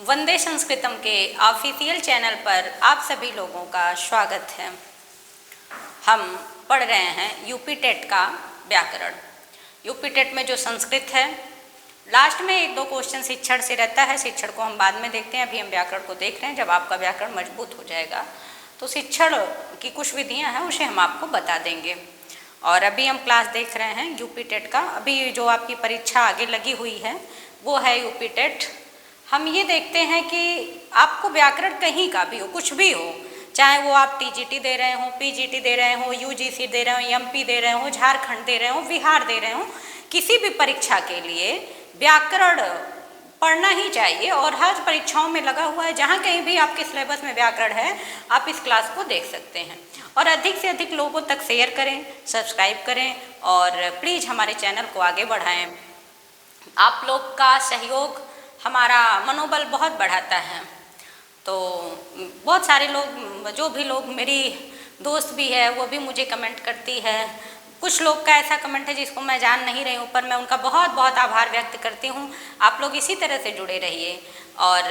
वंदे संस्कृतम के official channel पर आप सभी लोगों का स्वागत है। हम पढ़ रहे हैं यूपी टेट का व्याकरण। यूपी टेट में जो संस्कृत है, लास्ट में एक दो क्वेश्चन शिक्षण से रहता है। शिक्षण को हम बाद में देखते हैं, अभी हम व्याकरण को देख रहे हैं। जब आपका व्याकरण मजबूत हो जाएगा तो शिक्षण की कुछ विधियाँ हैं, उसे हम आपको बता देंगे। और अभी हम क्लास देख रहे हैं यूपी टेट का। अभी जो आपकी परीक्षा आगे लगी हुई है वो है यूपी टेट। हम ये देखते हैं कि आपको व्याकरण कहीं का भी हो, कुछ भी हो, चाहे वो आप टीजीटी दे रहे हो, पीजीटी दे रहे हो, यूजीसी दे रहे हो, एमपी दे रहे हो, झारखंड दे रहे हो, बिहार दे रहे हो, किसी भी परीक्षा के लिए व्याकरण पढ़ना ही चाहिए। और हर परीक्षाओं में लगा हुआ है, जहाँ कहीं भी आपके सिलेबस में व्याकरण है आप इस क्लास को देख सकते हैं। और अधिक से अधिक लोगों तक शेयर करें, सब्सक्राइब करें और प्लीज़ हमारे चैनल को आगे बढ़ाएं। आप लोग का सहयोग हमारा मनोबल बहुत बढ़ाता है। तो बहुत सारे लोग, जो भी लोग, मेरी दोस्त भी है वो भी मुझे कमेंट करती है। कुछ लोग का ऐसा कमेंट है जिसको मैं जान नहीं रही हूँ, पर मैं उनका बहुत बहुत आभार व्यक्त करती हूँ। आप लोग इसी तरह से जुड़े रहिए और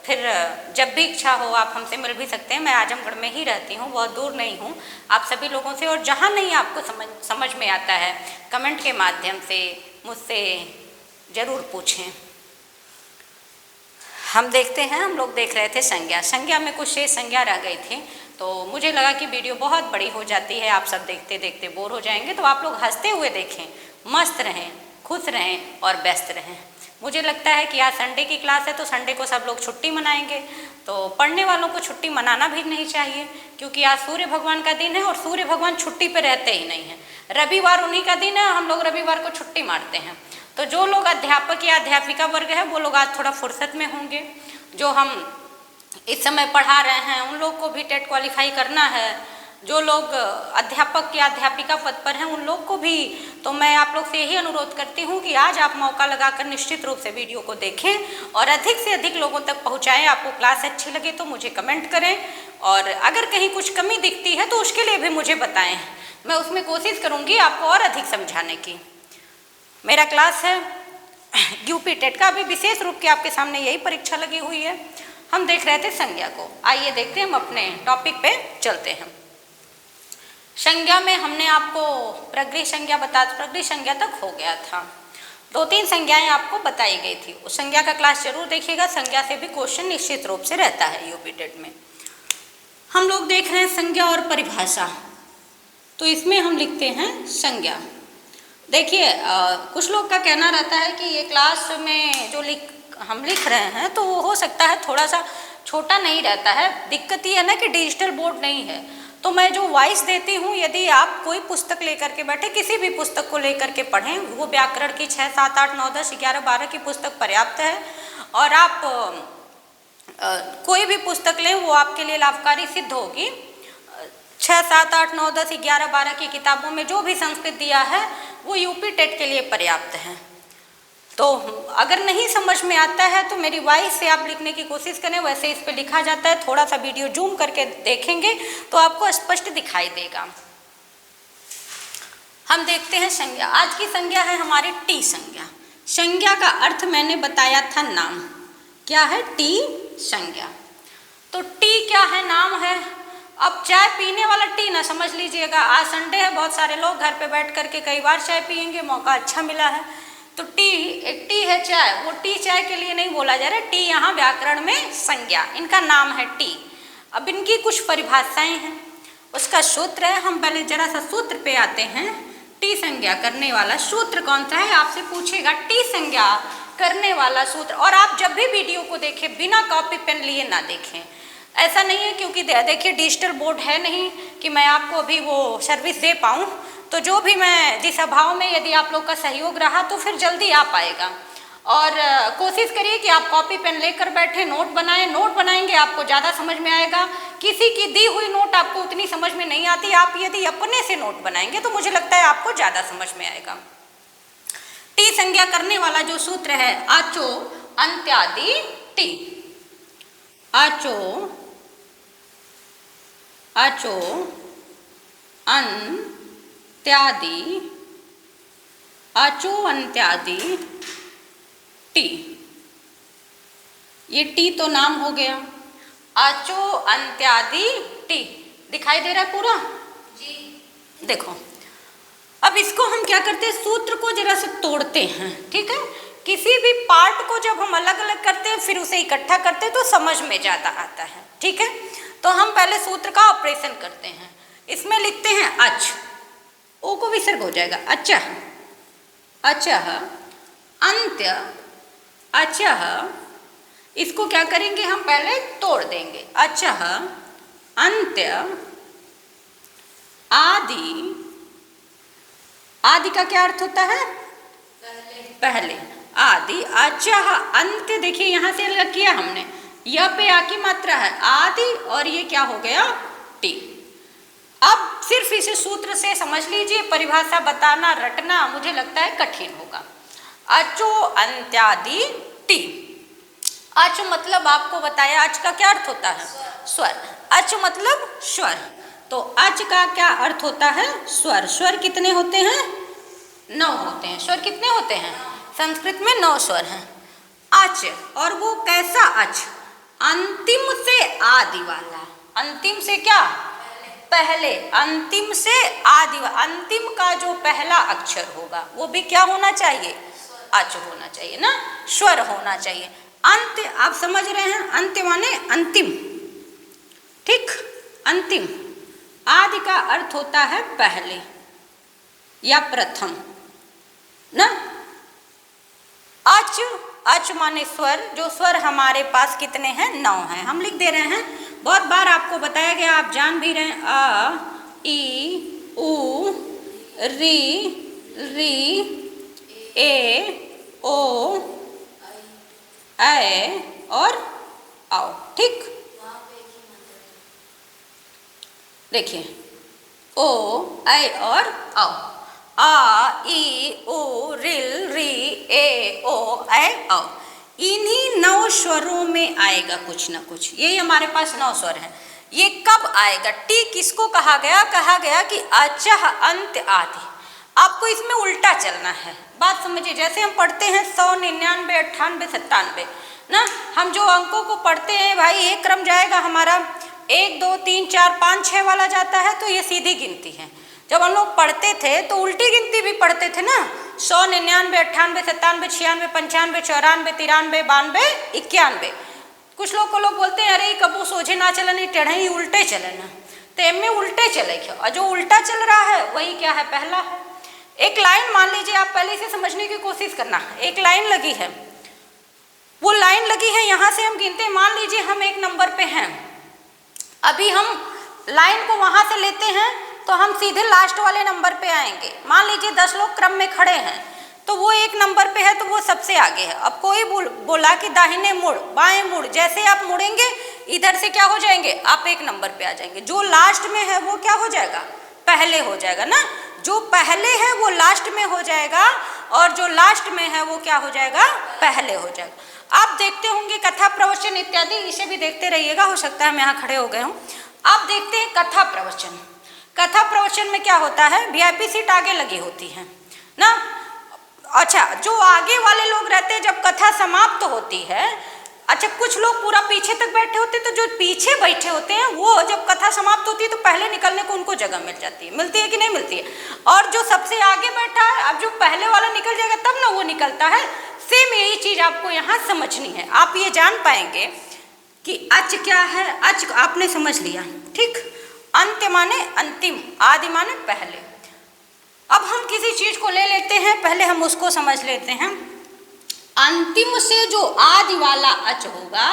फिर जब भी इच्छा हो आप हमसे मिल भी सकते हैं। मैं आजमगढ़ में ही रहती हूँ, बहुत दूर नहीं हूँ आप सभी लोगों से। और जहाँ नहीं आपको समझ में आता है, कमेंट के माध्यम से मुझसे ज़रूर पूछें। हम देखते हैं, हम लोग देख रहे थे संज्ञा में कुछ शेष संज्ञा रह गई थी, तो मुझे लगा कि वीडियो बहुत बड़ी हो जाती है, आप सब देखते देखते बोर हो जाएंगे। तो आप लोग हंसते हुए देखें, मस्त रहें, खुश रहें और व्यस्त रहें। मुझे लगता है कि आज संडे की क्लास है तो संडे को सब लोग छुट्टी मनाएंगे, तो पढ़ने वालों को छुट्टी मनाना भी नहीं चाहिए, क्योंकि आज सूर्य भगवान का दिन है और सूर्य भगवान छुट्टी पर रहते ही नहीं हैं। रविवार उन्हीं का दिन है, हम लोग रविवार को छुट्टी मारते हैं। तो जो लोग अध्यापक या अध्यापिका वर्ग है वो लोग आज थोड़ा फुर्सत में होंगे। जो हम इस समय पढ़ा रहे हैं उन लोग को भी टेट क्वालिफाई करना है। जो लोग अध्यापक या अध्यापिका पद पर हैं उन लोग को भी। तो मैं आप लोग से यही अनुरोध करती हूँ कि आज आप मौका लगाकर निश्चित रूप से वीडियो को देखें और अधिक से अधिक लोगों तक पहुँचाएँ। आपको क्लास अच्छी लगे तो मुझे कमेंट करें, और अगर कहीं कुछ कमी दिखती है तो उसके लिए भी मुझे बताएँ। मैं उसमें कोशिश करूँगी आपको और अधिक समझाने की। मेरा क्लास है यूपी टेट का। अभी विशेष रूप के आपके सामने यही परीक्षा लगी हुई है। हम देख रहे थे संज्ञा को। आइए देखते हैं, हम अपने टॉपिक पे चलते हैं। संज्ञा में हमने आपको प्रगृह संज्ञा प्रगृह संज्ञा तक हो गया था। 2-3 संज्ञाएं आपको बताई गई थी। उस संज्ञा का क्लास जरूर देखिएगा। संज्ञा से भी क्वेश्चन निश्चित रूप से रहता है यूपी टेट में। हम लोग देख रहे हैं संज्ञा और परिभाषा, तो इसमें हम लिखते हैं संज्ञा। देखिए, कुछ लोग का कहना रहता है कि ये क्लास में जो हम लिख रहे हैं तो वो हो सकता है थोड़ा सा छोटा नहीं रहता है। दिक्कत ये है ना कि डिजिटल बोर्ड नहीं है, तो मैं जो वॉइस देती हूँ, यदि आप कोई पुस्तक लेकर के बैठे, किसी भी पुस्तक को लेकर के पढ़ें, वो व्याकरण की 6, 7, 8, 9, 10, 11, 12 की पुस्तक पर्याप्त है। और आप कोई भी पुस्तक लें वो आपके लिए लाभकारी सिद्ध होगी। 6, 7, 8, 9, 10, 11, 12 की किताबों में जो भी संस्कृत दिया है वो यूपी टेट के लिए पर्याप्त है। तो अगर नहीं समझ में आता है तो मेरी वॉइस से आप लिखने की कोशिश करें। वैसे इस पे लिखा जाता है, थोड़ा सा वीडियो जूम करके देखेंगे तो आपको स्पष्ट दिखाई देगा। हम देखते हैं संज्ञा। आज की संज्ञा है हमारी टी संज्ञा। संज्ञा का अर्थ मैंने बताया था नाम। क्या है? टी संज्ञा। तो टी क्या है? नाम है। अब चाय पीने वाला टी ना समझ लीजिएगा। आज संडे है, बहुत सारे लोग घर पे बैठ करके कई बार चाय पियेंगे, मौका अच्छा मिला है। तो टी, एक टी है चाय, वो टी चाय के लिए नहीं बोला जा रहा है। टी यहाँ व्याकरण में संज्ञा, इनका नाम है टी। अब इनकी कुछ परिभाषाएं हैं, उसका सूत्र है। हम पहले जरा सा सूत्र पे आते हैं। टी संज्ञा करने वाला सूत्र कौन सा है आपसे पूछेगा। टी संज्ञा करने वाला सूत्र। और आप जब भी वीडियो को देखें बिना कॉपी पेन लिए ना देखें। ऐसा नहीं है, क्योंकि देखिए डिजिटल बोर्ड है नहीं कि मैं आपको अभी वो सर्विस दे पाऊँ। तो जो भी मैं जिस अभाव में, यदि आप लोग का सहयोग रहा तो फिर जल्दी आ पाएगा। और कोशिश करिए कि आप कॉपी पेन लेकर बैठे, नोट बनाएं। नोट बनाएंगे आपको ज़्यादा समझ में आएगा। किसी की दी हुई नोट आपको उतनी समझ में नहीं आती। आप यदि अपने से नोट बनाएंगे तो मुझे लगता है आपको ज़्यादा समझ में आएगा। टी संज्ञा करने वाला जो सूत्र है, आचो अंत्यादि टी। आचो अंत्यादि, आचो अंत्यादि टी। ये टी तो नाम हो गया, अचो अंत्यादि टी दिखाई दे रहा है पूरा जी। देखो अब इसको हम क्या करते हैं, सूत्र को जरा से तोड़ते हैं, ठीक है। किसी भी पार्ट को जब हम अलग अलग करते हैं फिर उसे इकट्ठा करते हैं तो समझ में ज़्यादा आता है, ठीक है। तो हम पहले सूत्र का ऑपरेशन करते हैं। इसमें लिखते हैं अच, ओ को विसर्ग हो जाएगा, अचः, अचः, अंत्य, अचः। इसको क्या करेंगे हम पहले तोड़ देंगे, अचः, अंत्य, आदि। आदि का क्या अर्थ होता है, पहले, आदि, अचः, अंत्य। देखिए यहाँ से अलग किया हमने, य पे आ की मात्रा है, आदि, और ये क्या हो गया, टी। अब सिर्फ इसे सूत्र से समझ लीजिए, परिभाषा बताना रटना मुझे लगता है कठिन होगा। अचो अंत्यादि टी। अच मतलब आपको बताया, अच का क्या अर्थ होता है, स्वर। अच मतलब स्वर, तो अच का क्या अर्थ होता है, स्वर। स्वर कितने होते हैं, 9 होते हैं। स्वर कितने होते हैं, संस्कृत में 9 स्वर हैं। अच, और वो कैसा अच, अंतिम से आदि वाला। अंतिम से क्या, पहले, अंतिम से आदि, अंतिम का जो पहला अक्षर होगा वो भी क्या होना चाहिए, अच होना चाहिए ना, स्वर होना चाहिए। अंत्य आप समझ रहे हैं, अंत्य माने अंतिम, ठीक, अंतिम। आदि का अर्थ होता है पहले या प्रथम ना। अच, अच माने स्वर, जो स्वर हमारे पास कितने हैं, 9 हैं। हम लिख दे रहे हैं, बहुत बार आपको बताया गया, आप जान भी रहे हैं। अ, ई, उ, री, री, ए, ओ, ऐ और आओ, ठीक। देखिए ओ, ऐ और आओ, आ, ई, उ, रिल, री, ए, ओ, ऐ, आओ। इन्हीं 9 स्वरों में आएगा कुछ ना कुछ। ये हमारे पास 9 स्वर हैं। ये कब आएगा, टी किसको कहा गया, कहा गया कि अचः अंत्य आदि। आपको इसमें उल्टा चलना है, बात समझिए। जैसे हम पढ़ते हैं 100, 99, 98, 97 ना, हम जो अंकों को पढ़ते हैं भाई, एक क्रम जाएगा हमारा, 1, 2, 3, 4, 5, 6 वाला जाता है, तो ये सीधी गिनती है। जब हम लोग पढ़ते थे तो उल्टी गिनती भी पढ़ते थे ना, 100, 99, 98, 97, 96, 95, 94, 93, 92, 91। कुछ लोग को लोग बोलते हैं अरे कबू सोझे ना चले, नहीं टेढ़े ही उल्टे चले ना, तो एम में उल्टे चले क्या, और जो उल्टा चल रहा है वही क्या है, पहला है। एक लाइन मान लीजिए, आप पहले इसे समझने की कोशिश करना। एक लाइन लगी है, वो लाइन लगी है, यहाँ से हम गिनते हैं। मान लीजिए हम 1 नंबर पे हैं, अभी हम लाइन को वहाँ से लेते हैं तो हम सीधे लास्ट वाले नंबर पे आएंगे। मान लीजिए 10 लोग क्रम में खड़े हैं, तो वो 1 नंबर पे है तो वो सबसे आगे है। अब कोई बोला कि दाहिने मुड़, बाएं मुड़, जैसे आप मुड़ेंगे इधर से क्या हो जाएंगे, आप 1 नंबर पे आ जाएंगे। जो लास्ट में है वो क्या हो जाएगा, पहले हो जाएगा ना। जो पहले है वो लास्ट में हो जाएगा, और जो लास्ट में है वो क्या हो जाएगा, पहले हो जाएगा। आप देखते होंगे कथा प्रवचन इत्यादि, इसे भी देखते रहिएगा, हो सकता है मैं यहाँ खड़े हो गए हूँ। आप देखते हैं कथा प्रवचन, कथा प्रवचन में क्या होता है, वीआईपी सीट आगे लगी होती है ना। अच्छा, जो आगे वाले लोग रहते हैं जब कथा समाप्त होती है, अच्छा कुछ लोग पूरा पीछे तक बैठे होते हैं, तो जो पीछे बैठे होते हैं वो जब कथा समाप्त होती है तो पहले निकलने को उनको जगह मिल जाती है, मिलती है कि नहीं मिलती है। और जो सबसे आगे बैठा है, अब जो पहले वाला निकल जाएगा तब ना वो निकलता है। सेम यही चीज आपको यहाँ समझनी है। आप ये जान पाएंगे कि अच क्या है, अच आपने समझ लिया, ठीक। अंत्य माने अंतिम, आदि माने पहले। अब हम किसी चीज को ले लेते हैं, पहले हम उसको समझ लेते हैं। अंतिम से जो आदि वाला अच होगा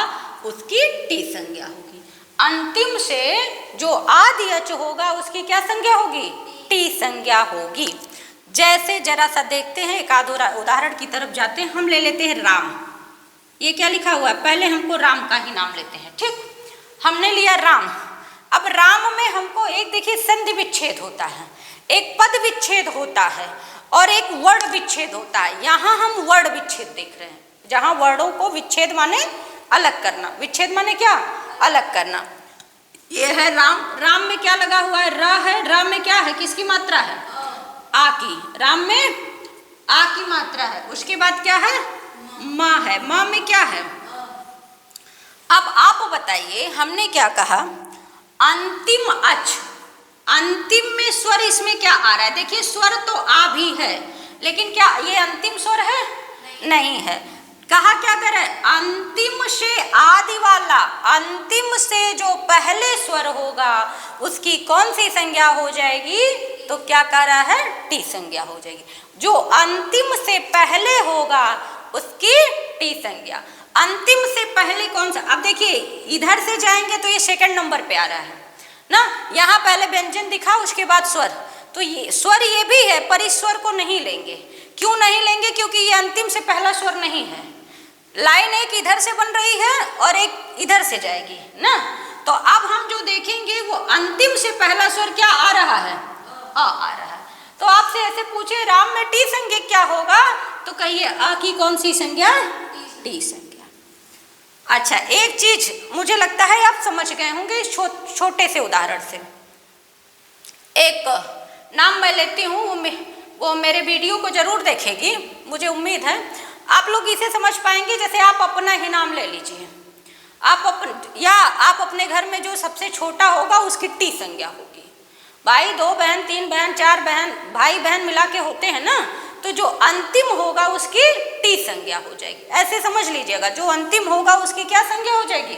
उसकी टी संज्ञा होगी। अंतिम से जो आदि अच होगा उसकी क्या संज्ञा होगी, टी संज्ञा होगी। जैसे जरा सा देखते हैं, एक आध उदाहरण की तरफ जाते हैं। हम ले लेते हैं राम, ये क्या लिखा हुआ है, पहले हमको राम का ही नाम लेते हैं, ठीक। हमने लिया राम। अब राम में हमको एक देखिए संधि विच्छेद होता है, एक पद विच्छेद होता है और एक वर्ण विच्छेद होता है। यहाँ हम वर्ण विच्छेद देख रहे हैं, जहाँ वर्णों को विच्छेद माने अलग करना, विच्छेद माने क्या, अलग करना। ये है राम, राम में क्या लगा हुआ है, र है, राम में क्या है, किसकी मात्रा है, आ की, राम में आ की मात्रा है। उसके बाद क्या है, माँ है, माँ में क्या है, बताइए, हमने क्या कहा, अंतिम अच, अंतिम में स्वर इसमें क्या आ रहा है? देखिए स्वर तो आ भी है, लेकिन क्या ये अंतिम स्वर है? नहीं है। कहा क्या करे, अंतिम से आदि वाला, अंतिम से जो पहले स्वर होगा उसकी कौन सी संज्ञा हो जाएगी? तो क्या कह रहा है, टी संज्ञा हो जाएगी। जो अंतिम से पहले होगा उसकी टी संज्ञा। अंतिम से पहले कौन सा? अब देखिए इधर से जाएंगे तो ये सेकंड नंबर पे आ रहा है ना, यहाँ पहले व्यंजन दिखा उसके बाद स्वर, तो ये स्वर ये भी है पर इस स्वर को नहीं लेंगे। क्यों नहीं लेंगे? क्योंकि ये अंतिम से पहला स्वर नहीं है। लाइन एक इधर से बन रही है और एक इधर से जाएगी ना, तो अब हम जो देखेंगे वो अंतिम से पहला स्वर क्या आ रहा है? आ रहा है। तो आपसे ऐसे पूछे राम में टी संज्ञा क्या होगा, तो कहिए अ की कौन सी संज्ञा? टी संज्ञा। अच्छा, एक चीज मुझे लगता है आप समझ गए होंगे इस छोटे से उदाहरण से। एक नाम मैं लेती हूँ, वो मेरे वीडियो को जरूर देखेगी, मुझे उम्मीद है आप लोग इसे समझ पाएंगे। जैसे आप अपना ही नाम ले लीजिए, आप अपने घर में जो सबसे छोटा होगा उसकी टी संज्ञा होगी। भाई 2 बहन 3 बहन 4 बहन भाई बहन मिला के होते हैं ना, तो जो अंतिम होगा उसकी टी संज्ञा हो जाएगी। ऐसे समझ लीजिएगा, जो अंतिम होगा उसकी क्या संज्ञा हो जाएगी?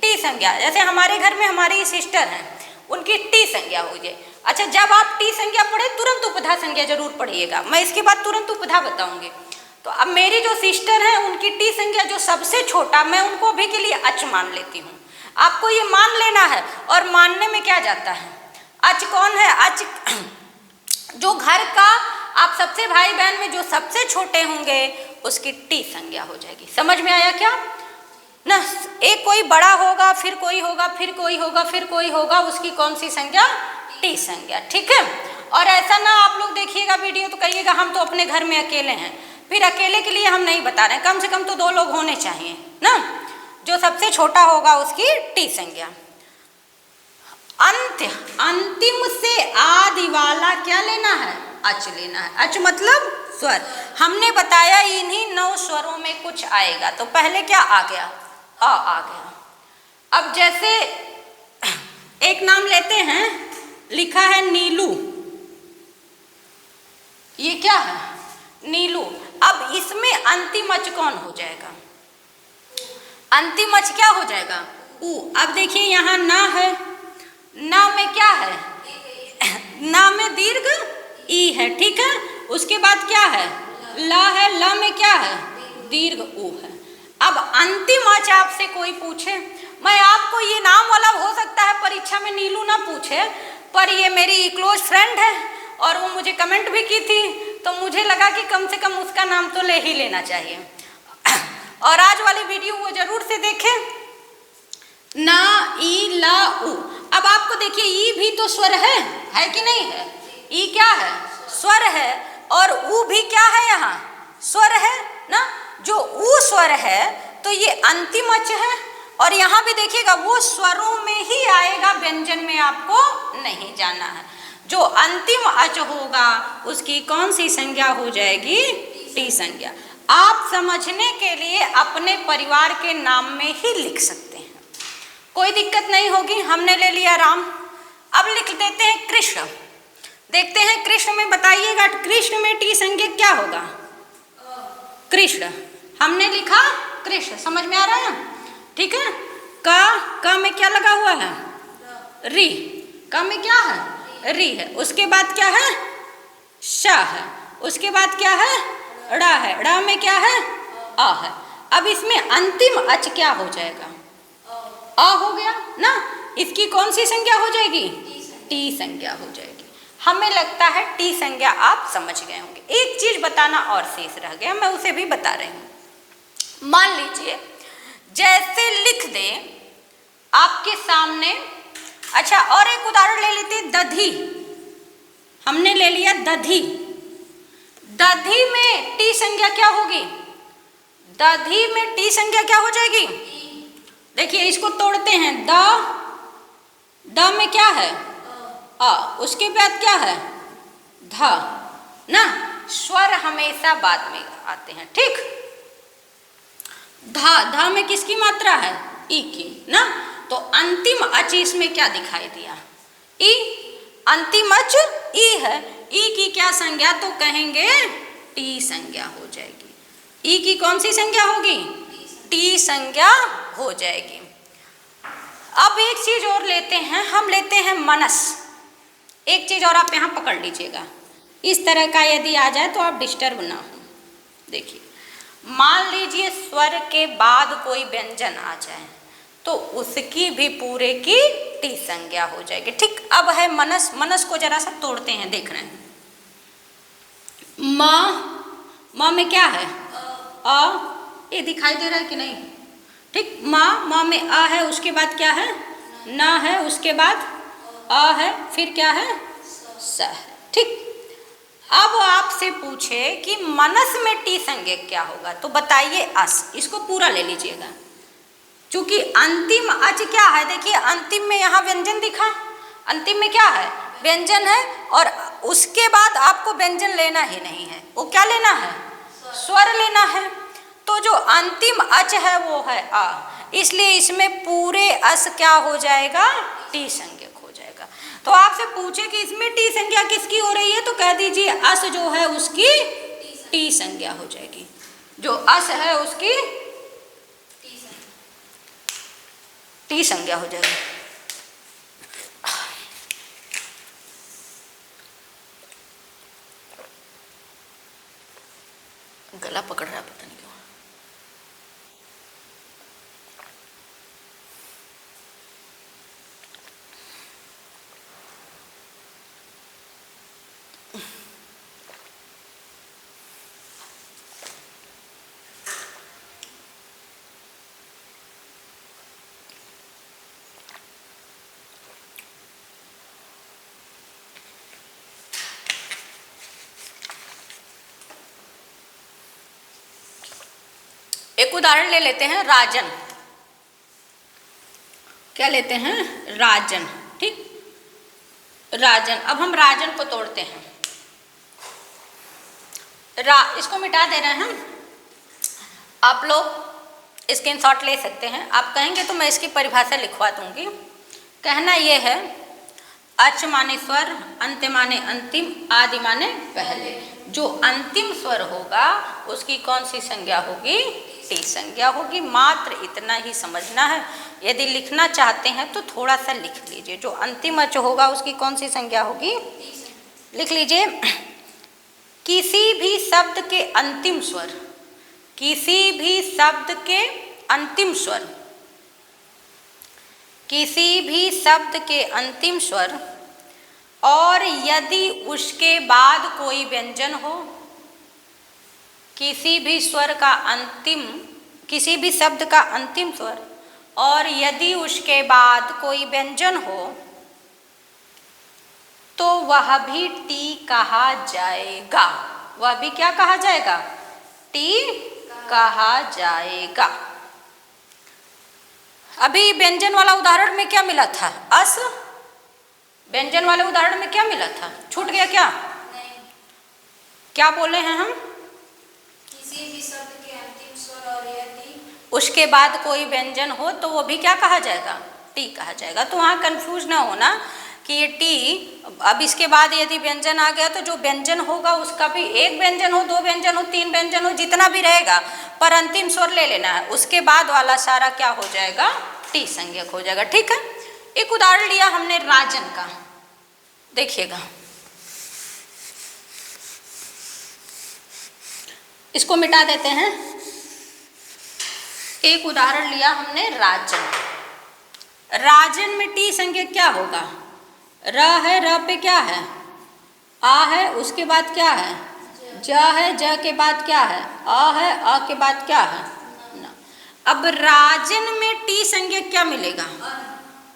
टी संज्ञा। जैसे हमारे घर में हमारी सिस्टर हैं, उनकी टी संज्ञा हो जाए। अच्छा, जब आप टी संज्ञा पढ़े तुरंत उपधा संज्ञा जरूर पढ़िएगा, मैं इसके बाद तुरंत उपधा बताऊंगी। तो अब मेरी जो सिस्टर है उनकी टी संज्ञा जो सबसे छोटा, मैं उनको अभी के लिए अच मान लेती हूँ। आपको ये मान लेना है, और मानने में क्या जाता है? अच कौन है? अच जो घर का आप सबसे भाई बहन में जो सबसे छोटे होंगे उसकी टी संज्ञा हो जाएगी। समझ में आया क्या ना? एक कोई बड़ा होगा, फिर कोई होगा, फिर कोई होगा, फिर कोई होगा, उसकी कौन सी संज्ञा? टी संज्ञा। ठीक है। और ऐसा ना आप लोग देखिएगा वीडियो तो कहिएगा हम तो अपने घर में अकेले हैं, फिर अकेले के लिए हम नहीं बता रहे हैं, कम से कम तो 2 लोग होने चाहिए ना। जो सबसे छोटा होगा उसकी टी संज्ञा। अंत्य, अंतिम से आदि वाला क्या लेना है? अच लेना है। अच मतलब स्वर। हमने बताया इन्हीं 9 स्वरों में कुछ आएगा, तो पहले क्या आ गया? आ गया। अब जैसे एक नाम लेते हैं, लिखा है नीलू, ये क्या है? नीलू। अब इसमें अंतिम अच कौन हो जाएगा? अंतिम अच क्या हो जाएगा? ऊ। अब देखिए यहाँ ना है, ना में क्या है? ना में दीर्घ ई है, ठीक है। उसके बाद क्या है? ला है, ला में क्या है? दीर्घ ऊ है। अब अंतिम अच आपसे कोई पूछे, मैं आपको ये नाम वाला हो सकता है परीक्षा में नीलू ना पूछे, पर ये मेरी क्लोज फ्रेंड है और वो मुझे कमेंट भी की थी, तो मुझे लगा कि कम से कम उसका नाम तो ले ही लेना चाहिए। और आज वाली वीडियो वो जरूर से देखें। ना ई ला उ। अब आपको देखिए ई भी तो स्वर है कि नहीं है? ई क्या है? स्वर है। और उ भी क्या है? यहाँ स्वर है ना। जो उ स्वर है तो ये अंतिम अच है, और यहाँ भी देखिएगा वो स्वरों में ही आएगा, व्यंजन में आपको नहीं जाना है। जो अंतिम अच होगा उसकी कौन सी संज्ञा हो जाएगी? टी संज्ञा। आप समझने के लिए अपने परिवार के नाम में ही लिख सकते हैं, कोई दिक्कत नहीं होगी। हमने ले लिया राम, अब लिख देते हैं कृष्ण। देखते हैं कृष्ण में, बताइएगा कृष्ण में टी संज्ञा क्या होगा? कृष्ण। हमने लिखा कृष्ण, समझ में आ रहा है? ठीक है। का में क्या लगा हुआ है? री। का में क्या है? री है। उसके बाद क्या है? श है। उसके बाद क्या है? ड़ा है। ड़ा में क्या है? आ है। अब इसमें अंतिम अच क्या हो जाएगा? आ हो गया ना। इसकी कौन सी संज्ञा हो जाएगी? टी संज्ञा हो जाएगी। हमें लगता है टी संज्ञा आप समझ गए होंगे। एक चीज बताना और शेष रह गया, मैं उसे भी बता रही हूँ। मान लीजिए जैसे लिख दे आपके सामने। अच्छा, और एक उदाहरण ले लेते हैं, दधी। हमने ले लिया दधी। दधी में टी संज्ञा क्या होगी? दधी में टी संज्ञा क्या हो जाएगी? देखिए इसको तोड़ते हैं। द में क्या है? अ। उसके बाद क्या है? ध ना। स्वर हमेशा बाद में आते हैं, ठीक। ध में किसकी मात्रा है? ई की ना, तो अंतिम अच इसमें क्या दिखाई दिया, ई, अंतिम अच ई है, ई की क्या संज्ञा, तो कहेंगे टी संज्ञा हो जाएगी। ई की कौन सी संज्ञा होगी, टी संज्ञा हो जाएगी। अब एक चीज और लेते हैं, हम लेते हैं मनस। एक चीज और आप यहाँ पकड़ लीजिएगा, इस तरह का यदि आ जाए तो आप डिस्टर्ब ना हो। देखिए, मान लीजिए स्वर के बाद कोई व्यंजन आ जाए तो उसकी भी पूरे की टी संज्ञा हो जाएगी। ठीक, अब है मनस। मनस को जरा सा तोड़ते हैं, देख रहे हैं। माँ में क्या है, अ, ये दिखाई दे रहा है कि नहीं, ठीक, माँ में अ है, उसके बाद क्या है, न है, उसके बाद अ है, फिर क्या है, स है। ठीक, अब आपसे पूछे कि मनस में टी संज्ञा क्या होगा, तो बताइए अस। इसको पूरा ले लीजिएगा, क्योंकि अंतिम अच क्या है, देखिए अंतिम में यहाँ व्यंजन दिखा, अंतिम में क्या है, व्यंजन है, और उसके बाद आपको व्यंजन लेना ही नहीं है, वो क्या लेना है, स्वर लेना है। तो जो अंतिम अच है वो है आ, इसलिए इसमें पूरे अस क्या हो जाएगा, टी संज्ञक हो जाएगा। तो आपसे पूछे कि इसमें टी संज्ञा किसकी हो रही है, तो कह दीजिए अस जो है उसकी टी संज्ञा हो जाएगी, जो अस है उसकी टी संज्ञा हो जाएगी। गला पकड़ रहा है, पता नहीं क्यों। एक उदाहरण ले लेते हैं, राजन। क्या लेते हैं, राजन। ठीक, राजन। अब हम राजन को तोड़ते हैं, इसको मिटा दे रहे हैं हम। आप लोग स्क्रीनशॉट ले सकते हैं, आप कहेंगे तो मैं इसकी परिभाषा लिखवा दूंगी। कहना ये है, अच माने स्वर, अंत्य माने अंतिम, आदि माने पहले। जो अंतिम स्वर होगा उसकी कौन सी संज्ञा होगी, टी संज्ञा होगी। मात्र इतना ही समझना है। यदि लिखना चाहते हैं तो थोड़ा सा लिख लीजिए, जो अंतिम अच होगा उसकी कौन सी संज्ञा होगी, लिख लीजिए। किसी भी शब्द के अंतिम स्वर, किसी भी शब्द के अंतिम स्वर, किसी भी शब्द के अंतिम स्वर, और यदि उसके बाद कोई व्यंजन हो, किसी भी स्वर का अंतिम, किसी भी शब्द का अंतिम स्वर, और यदि उसके बाद कोई व्यंजन हो तो वह भी टी कहा जाएगा। वह भी क्या कहा जाएगा, टी कहा जाएगा। अभी व्यंजन वाला उदाहरण में क्या मिला था, अस। व्यंजन वाले उदाहरण में क्या मिला था, छूट गया क्या, नहीं। क्या बोले हैं हम, किसी भी शब्द के अंतिम स्वर और यदि उसके बाद कोई व्यंजन हो तो वो भी क्या कहा जाएगा, टी कहा जाएगा। तो वहाँ कंफ्यूज ना होना कि ये टी, अब इसके बाद यदि व्यंजन आ गया तो जो व्यंजन होगा उसका भी एक व्यंजन हो, दो व्यंजन हो, तीन व्यंजन हो, जितना भी रहेगा, पर अंतिम स्वर ले लेना है। उसके बाद वाला सारा क्या हो जाएगा, टी संज्ञक हो जाएगा। ठीक है, एक उदाहरण लिया हमने राजन का, देखिएगा। इसको मिटा देते हैं। एक उदाहरण लिया हमने राजन। राजन में टी संज्ञक क्या होगा, र है, र पे क्या है, आ है, उसके बाद क्या है, ज है, ज के बाद क्या है, अ है, अ के बाद क्या है, न। अब राजन में टी संज्ञक क्या मिलेगा,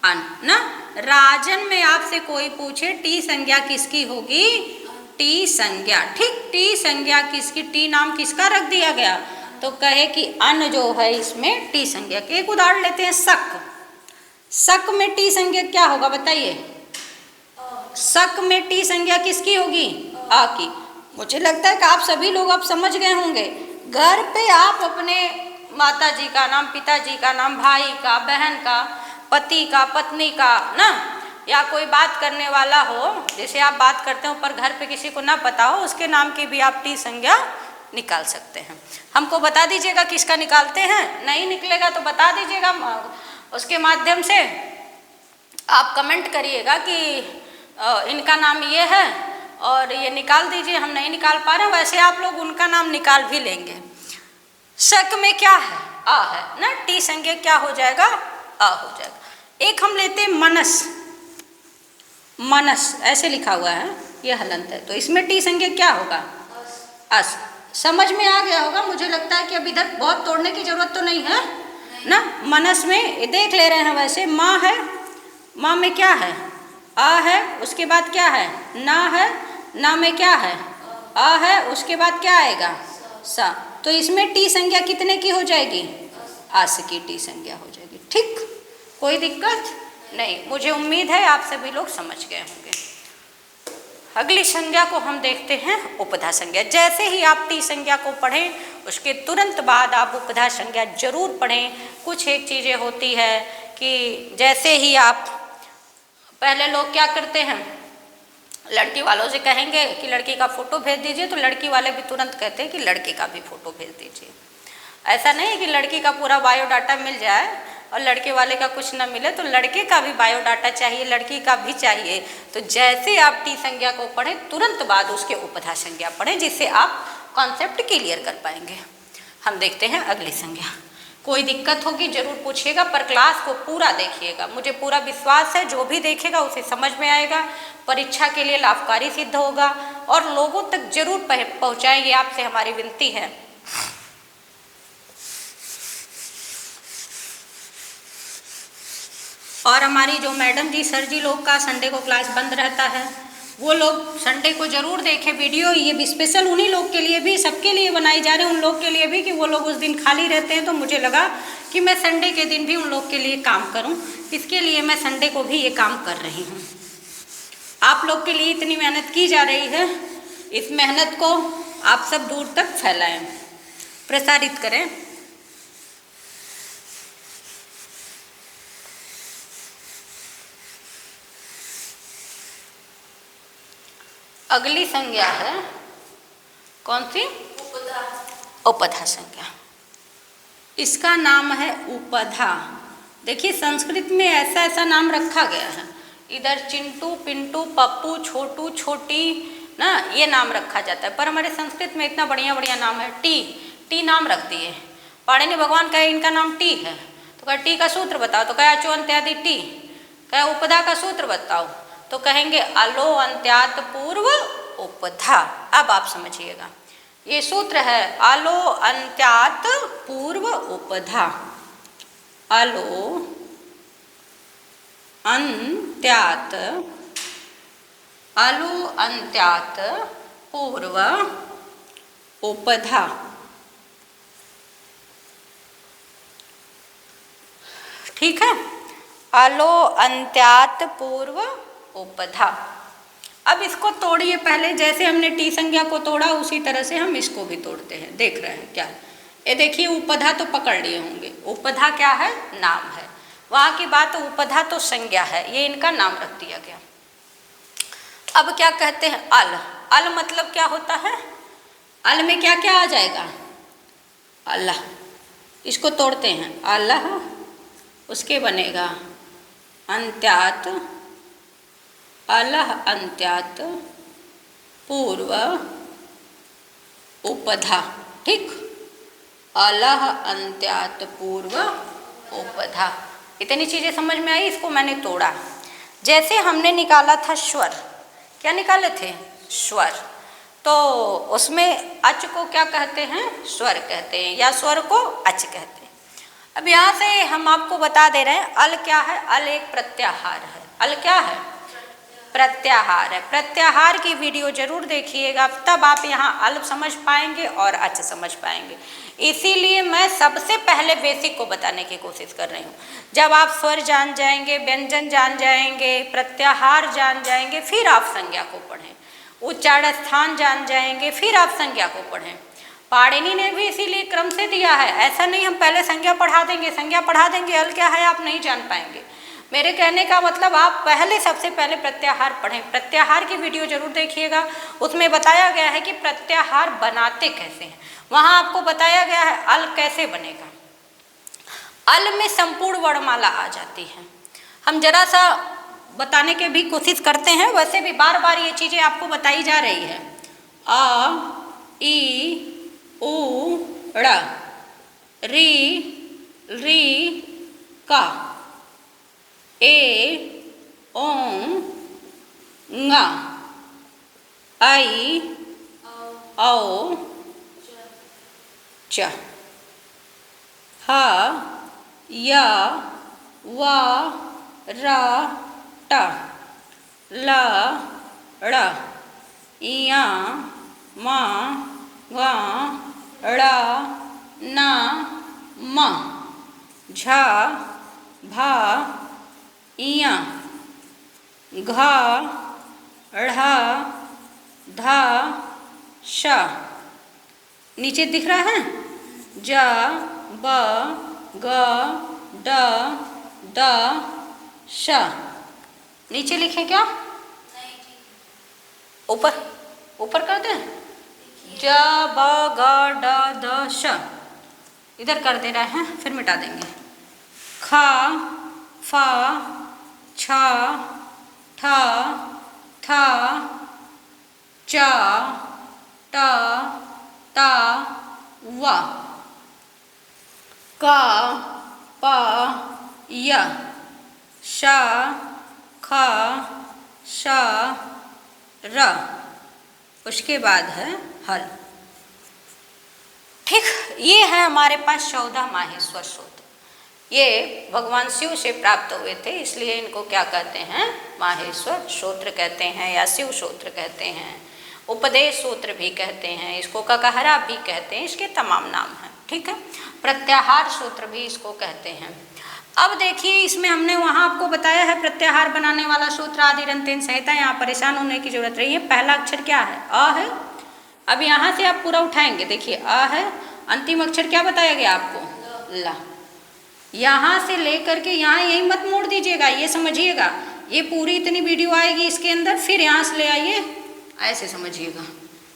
अन ना। राजन में आपसे कोई पूछे टी संज्ञा किसकी होगी, टी संज्ञा। ठीक, टी संज्ञा किसकी, टी नाम किसका रख दिया गया, तो कहे कि अन जो है इसमें टी संज्ञा। एक उदाहरण लेते हैं, शक। शक में टी संज्ञा क्या होगा बताइए, शक में टी संज्ञा किसकी होगी, आ की। मुझे लगता है कि आप सभी लोग अब समझ गए होंगे। घर पे आप अपने माता जी का नाम, पिताजी का नाम, भाई का, बहन का, पति का, पत्नी का ना, या कोई बात करने वाला हो, जैसे आप बात करते हो पर घर पे किसी को ना पता हो, उसके नाम की भी आप टी संज्ञा निकाल सकते हैं। हमको बता दीजिएगा किसका निकालते हैं, नहीं निकलेगा तो बता दीजिएगा, उसके माध्यम से आप कमेंट करिएगा कि इनका नाम ये है और ये निकाल दीजिए, हम नहीं निकाल पा रहे हैं। वैसे आप लोग उनका नाम निकाल भी लेंगे। शक में क्या है, आ है ना, टी संज्ञा क्या हो जाएगा, आ हो जाएगा। एक हम लेते हैं मनस, मनस ऐसे लिखा हुआ है, ये हलंत है, तो इसमें टी संज्ञा क्या होगा, अस। समझ में आ गया होगा, मुझे लगता है कि अब इधर बहुत तोड़ने की जरूरत तो नहीं है ना। मनस में देख ले रहे हैं, वैसे माँ है, माँ में क्या है, आ है, उसके बाद क्या है, ना है, ना में क्या है, आ है, उसके बाद क्या आएगा, सा। तो इसमें टी संज्ञा कितने की हो जाएगी, आस की टी संज्ञा हो जाएगी। ठीक, कोई दिक्कत नहीं, मुझे उम्मीद है आप सभी लोग समझ गए होंगे। अगली संज्ञा को हम देखते हैं उपधा संज्ञा। जैसे ही आप टी संज्ञा को पढ़ें उसके तुरंत बाद आप उपधा संज्ञा जरूर पढ़ें। कुछ एक चीज़ें होती है कि जैसे ही आप, पहले लोग क्या करते हैं, लड़की वालों से कहेंगे कि लड़की का फ़ोटो भेज दीजिए, तो लड़की वाले भी तुरंत कहते हैं कि लड़के का भी फ़ोटो भेज दीजिए। ऐसा नहीं है कि लड़की का पूरा बायोडाटा मिल जाए और लड़के वाले का कुछ ना मिले, तो लड़के का भी बायोडाटा चाहिए, लड़की का भी चाहिए। तो जैसे आप टी संज्ञा को पढ़ें तुरंत बाद उसके उपधा संज्ञा पढ़ें, जिससे आप कॉन्सेप्ट क्लियर कर पाएंगे। हम देखते हैं अगली संज्ञा। कोई दिक्कत होगी जरूर पूछिएगा, पर क्लास को पूरा देखिएगा, मुझे पूरा विश्वास है जो भी देखेगा उसे समझ में आएगा, परीक्षा के लिए लाभकारी सिद्ध होगा और लोगों तक जरूर पहुँचाएंगे, आपसे हमारी विनती है। और हमारी जो मैडम जी, सर जी लोग का संडे को क्लास बंद रहता है, वो लोग संडे को ज़रूर देखें वीडियो। ये भी स्पेशल उन्हीं लोग के लिए भी, सबके लिए बनाई जा रही है, उन लोग के लिए भी कि वो लोग उस दिन खाली रहते हैं। तो मुझे लगा कि मैं संडे के दिन भी उन लोग के लिए काम करूं, इसके लिए मैं संडे को भी ये काम कर रही हूं। आप लोग के लिए इतनी मेहनत की जा रही है, इस मेहनत को आप सब दूर तक फैलाएं, प्रसारित करें। अगली संज्ञा है कौन सी, उपधा, उपधा संज्ञा। इसका नाम है उपधा। देखिए संस्कृत में ऐसा ऐसा नाम रखा गया है, इधर चिंटू, पिंटू, पप्पू, छोटू, छोटी ना, ये नाम रखा जाता है। पर हमारे संस्कृत में इतना बढ़िया बढ़िया नाम है। टी, टी नाम रख दिए। पाणिनि भगवान कहे इनका नाम टी है, तो कहे टी का सूत्र बताओ, तो कहे अचो अंत्यादि टी। कहे उपधा का सूत्र बताओ, तो कहेंगे अलो अंत्यात पूर्व उपधा। अब आप समझिएगा, ये सूत्र है अलो अंत्यात पूर्व उपधा। अलो अंत्यात, अलो अंत्यात पूर्व उपधा। ठीक है, अलो अंत्यात पूर्व उपधा। अब इसको तोड़िए, पहले जैसे हमने टी संज्ञा को तोड़ा उसी तरह से हम इसको भी तोड़ते हैं। देख रहे हैं क्या, ये देखिए उपधा तो पकड़ लिए होंगे। उपधा क्या है, नाम है, वहाँ की बात, उपधा तो संज्ञा है, ये इनका नाम रख दिया गया। अब क्या कहते हैं, अल। अल मतलब क्या होता है, अल में क्या क्या आ जाएगा, अल्लाह। इसको तोड़ते हैं, अल्लाह, उसके बनेगा अंत्यात, अलह अंत्यात पूर्व उपधा। ठीक, अलह अंत्यात पूर्व उपधा। इतनी चीज़ें समझ में आई, इसको मैंने तोड़ा। जैसे हमने निकाला था स्वर, क्या निकाले थे, स्वर, तो उसमें अच को क्या कहते हैं, स्वर कहते हैं, या स्वर को अच कहते हैं। अब यहाँ से हम आपको बता दे रहे हैं, अल क्या है, अल एक प्रत्याहार है। अल क्या है, प्रत्याहार है। प्रत्याहार की वीडियो जरूर देखिएगा, तब आप यहाँ अल समझ पाएंगे और अच समझ पाएंगे। इसीलिए मैं सबसे पहले बेसिक को बताने की कोशिश कर रही हूँ। जब आप स्वर जान जाएंगे, व्यंजन जान जाएंगे, प्रत्याहार जान जाएंगे, फिर आप संज्ञा को पढ़ें। उच्चारण स्थान जान जाएंगे, फिर आप संज्ञा को पढ़ें। पाणिनि ने भी इसीलिए क्रम से दिया है। ऐसा नहीं हम पहले संज्ञा पढ़ा देंगे अल क्या है आप नहीं जान पाएंगे। मेरे कहने का मतलब आप पहले सबसे पहले प्रत्याहार पढ़ें। प्रत्याहार की वीडियो जरूर देखिएगा, उसमें बताया गया है कि प्रत्याहार बनाते कैसे हैं। वहाँ आपको बताया गया है अल कैसे बनेगा। अल में संपूर्ण वर्णमाला आ जाती है। हम जरा सा बताने की भी कोशिश करते हैं, वैसे भी बार बार ये चीज़ें आपको बताई जा रही है। अ ई उ ड़ री री का ए ओं ङ आई औ च ह य व र ट ल ळ य म ग ळ न म झ भ य घ ढ़ ध श। नीचे दिख रहा है ज ब ग ड द श। नीचे लिखे क्या? ऊपर ऊपर कर दें ज ब ग ड द श। इधर कर दे रहे हैं फिर मिटा देंगे। ख फ छ ठ थ च ट त व क प य श ख श र। उसके बाद है हल। ठीक, ये है हमारे पास 14 माहेश्वर सूत्र। ये भगवान शिव से प्राप्त हुए थे, इसलिए इनको क्या कहते हैं? माहेश्वर सूत्र कहते हैं या शिव सूत्र कहते हैं, उपदेश सूत्र भी कहते हैं, इसको ककहरा भी कहते हैं, इसके तमाम नाम हैं। ठीक है, प्रत्याहार सूत्र भी इसको कहते हैं। अब देखिए इसमें हमने वहाँ आपको बताया है प्रत्याहार बनाने वाला सूत्र आदि रंतेन संहिता। यहाँ परेशान होने की जरूरत नहीं है। पहला अक्षर क्या है? अ है। अब यहाँ से आप पूरा उठाएंगे, देखिए अ है, अंतिम अक्षर क्या बताया गया आपको? ला। यहाँ से लेकर के यहाँ यही मत मोड़ दीजिएगा, ये समझिएगा। ये पूरी इतनी वीडियो आएगी इसके अंदर, फिर यहाँ से ले आइए, ऐसे समझिएगा।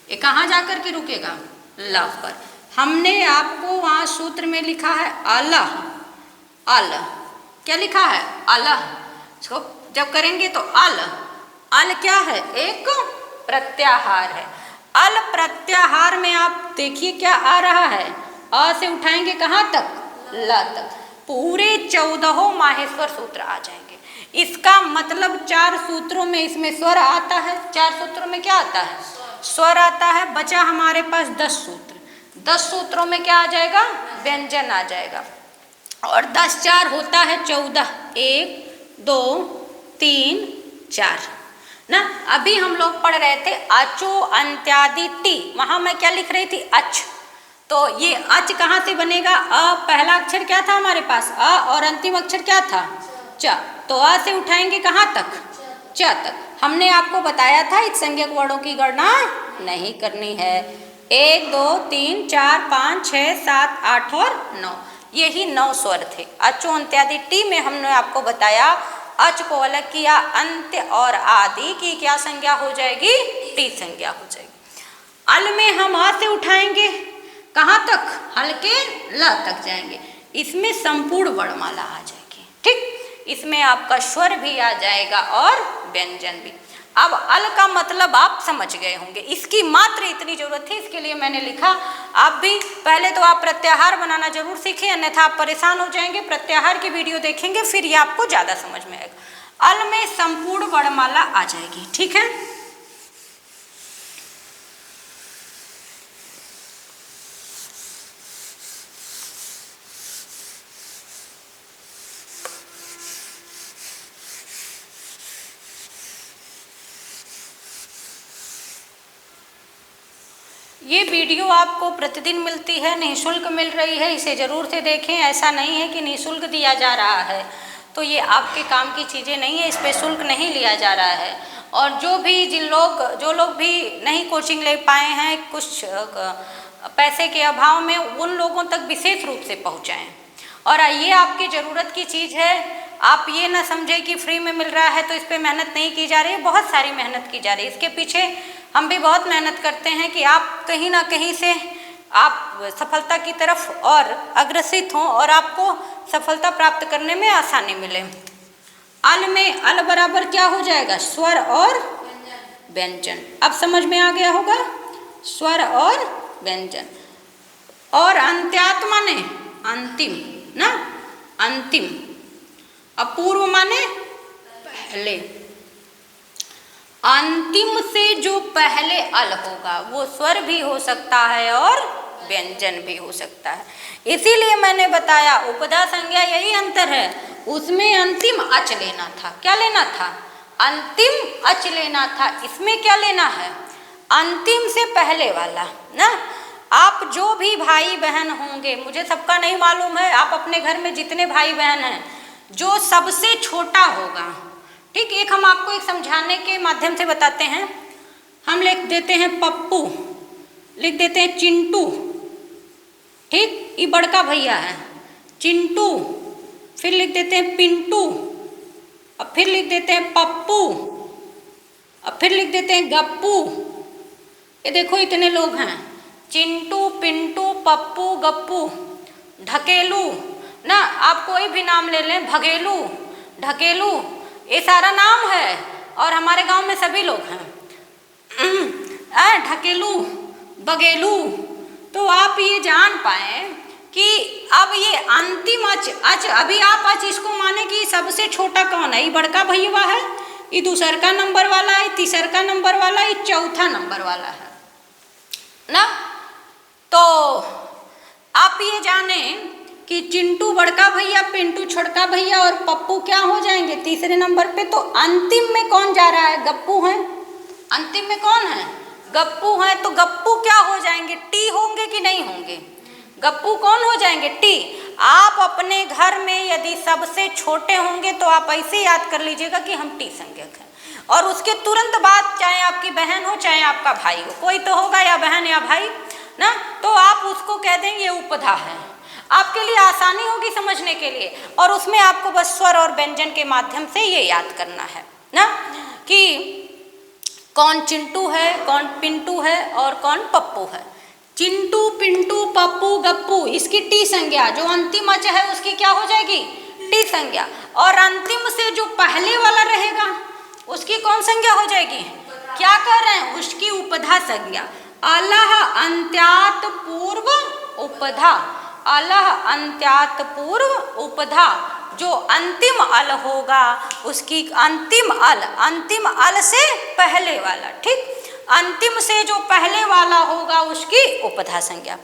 ये कहाँ जा कर के रुकेगा? ला पर। हमने आपको वहाँ सूत्र में लिखा है अल। अल क्या लिखा है? अल। इसको जब करेंगे तो अल। अल क्या है? एक प्रत्याहार है। अल प्रत्याहार में आप देखिए क्या आ रहा है? अ से उठाएंगे कहाँ तक? ल तक। पूरे 14 माहेश्वर सूत्र आ जाएंगे। इसका मतलब 4 सूत्रों में इसमें स्वर आता है। 4 सूत्रों में क्या आता है? स्वर आता है। बचा हमारे पास 10 सूत्र। 10 सूत्रों में क्या आ जाएगा? व्यंजन आ जाएगा। और 10 4 होता है 14। 1 2 3 4 ना। अभी हम लोग पढ़ रहे थे अचो अंत्यादि टी, वहां मैं क्या लिख रही थी? अच। तो ये अच कहाँ से बनेगा? अ पहला अक्षर क्या था हमारे पास? अ और अंतिम अक्षर क्या था? च। तो अ से उठाएंगे कहाँ तक? च तक। हमने आपको बताया था इस संज्ञक वर्णों की गणना नहीं करनी है। 1 2 3 4 5 6 7 8 और 9, यही 9 स्वर थे। अचो अंत्यादि टी में हमने आपको बताया अच को अलग किया, अंत्य और आदि की क्या संज्ञा हो जाएगी? टी संज्ञा हो जाएगी। अल में हम आ से उठाएंगे कहाँ तक? हल्के ल तक जाएंगे। इसमें संपूर्ण वर्णमाला आ जाएगी। ठीक, इसमें आपका स्वर भी आ जाएगा और व्यंजन भी। अब अल का मतलब आप समझ गए होंगे, इसकी मात्र इतनी जरूरत थी, इसके लिए मैंने लिखा। आप भी पहले तो आप प्रत्याहार बनाना जरूर सीखें, अन्यथा आप परेशान हो जाएंगे। प्रत्याहार की वीडियो देखेंगे फिर ये आपको ज़्यादा समझ में आएगा। अल में संपूर्ण वर्णमाला आ जाएगी। ठीक है, ये वीडियो आपको प्रतिदिन मिलती है, निःशुल्क मिल रही है, इसे ज़रूर से देखें। ऐसा नहीं है कि निःशुल्क दिया जा रहा है, तो ये आपके काम की चीज़ें नहीं है, इस पर शुल्क नहीं लिया जा रहा है। और जो लोग भी नहीं कोचिंग ले पाए हैं, कुछ पैसे के अभाव में उन लोगों तक विशेष रूप से पहुँचाएँ। और ये आपकी ज़रूरत की चीज़ है। आप ये ना समझें कि फ्री में मिल रहा है तो इस पर मेहनत नहीं की जा रही है, बहुत सारी मेहनत की जा रही है। इसके पीछे हम भी बहुत मेहनत करते हैं कि आप कहीं ना कहीं से आप सफलता की तरफ और अग्रसित हों और आपको सफलता प्राप्त करने में आसानी मिले। अल में अल बराबर क्या हो जाएगा? स्वर और व्यंजन। अब समझ में आ गया होगा, स्वर और व्यंजन। और अंत्यात् माने अंतिम ना, अंतिम। अपूर्व माने पहले। अंतिम से जो पहले अल होगा वो स्वर भी हो सकता है और व्यंजन भी हो सकता है। इसीलिए मैंने बताया उपधा संज्ञा यही अंतर है, उसमें अंतिम अच लेना था। क्या लेना था? अंतिम अच लेना था। इसमें क्या लेना है? अंतिम से पहले वाला ना। आप जो भी भाई बहन होंगे, मुझे सबका नहीं मालूम है, आप अपने घर में जितने भाई बहन हैं, जो सबसे छोटा होगा, ठीक, एक हम आपको एक समझाने के माध्यम से बताते हैं। हम लिख देते हैं पप्पू, लिख देते हैं चिंटू, ठीक, ये बड़का भैया है चिंटू, फिर लिख देते हैं पिंटू, अब फिर लिख देते हैं पप्पू, अब फिर लिख देते हैं गप्पू। ये देखो इतने लोग हैं, चिंटू, पिंटू, पप्पू, गप्पू। ढकेलू ना, आप कोई भी नाम ले लें, भगेलू, ढकेलू, ये सारा नाम है और हमारे गांव में सभी लोग हैं। ढकेलू, बगेलू। तो आप ये जान पाए कि अब ये अंतिम अच अभी आप अच इसको माने कि सबसे छोटा कौन है? ये बड़का भैया है, ये दूसर का नंबर वाला है, तीसर का नंबर वाला, ये चौथा नंबर वाला है ना। तो आप ये जाने कि चिंटू बड़का भैया, पिंटू छोटका भैया और पप्पू क्या हो जाएंगे? तीसरे नंबर पे। तो अंतिम में कौन जा रहा है? गप्पू है। अंतिम में कौन है? गप्पू है। तो गप्पू क्या हो जाएंगे? टी होंगे कि नहीं होंगे? गप्पू कौन हो जाएंगे? टी। आप अपने घर में यदि सबसे छोटे होंगे तो आप ऐसे याद कर लीजिएगा कि हम टी संज्ञक हैं, और उसके तुरंत बाद चाहे आपकी बहन हो चाहे आपका भाई हो, कोई तो होगा या बहन या भाई ना, तो आप उसको कह देंगे उपधा है। आपके लिए आसानी होगी समझने के लिए, और उसमें आपको बस स्वर और व्यंजन के माध्यम से ये याद करना है ना कि कौन चिंटू है, कौन पिंटू है और कौन पप्पू है। चिंटू, पिंटू, पप्पू, गप्पू, इसकी टी संज्ञा, जो अंतिम अच है उसकी क्या हो जाएगी? टी संज्ञा। और अंतिम से जो पहले वाला रहेगा उसकी कौन संज्ञा हो जाएगी? क्या कर रहे हैं? उसकी उपधा संज्ञा। अलह अंत्यात् पूर्व उपधा, अलह अंत्यात् पूर्व उपधा। जो अंतिम अल होगा उसकी अंतिम अल से पहले वाला, ठीक, अंतिम से जो पहले वाला होगा उसकी उपधा संज्ञा।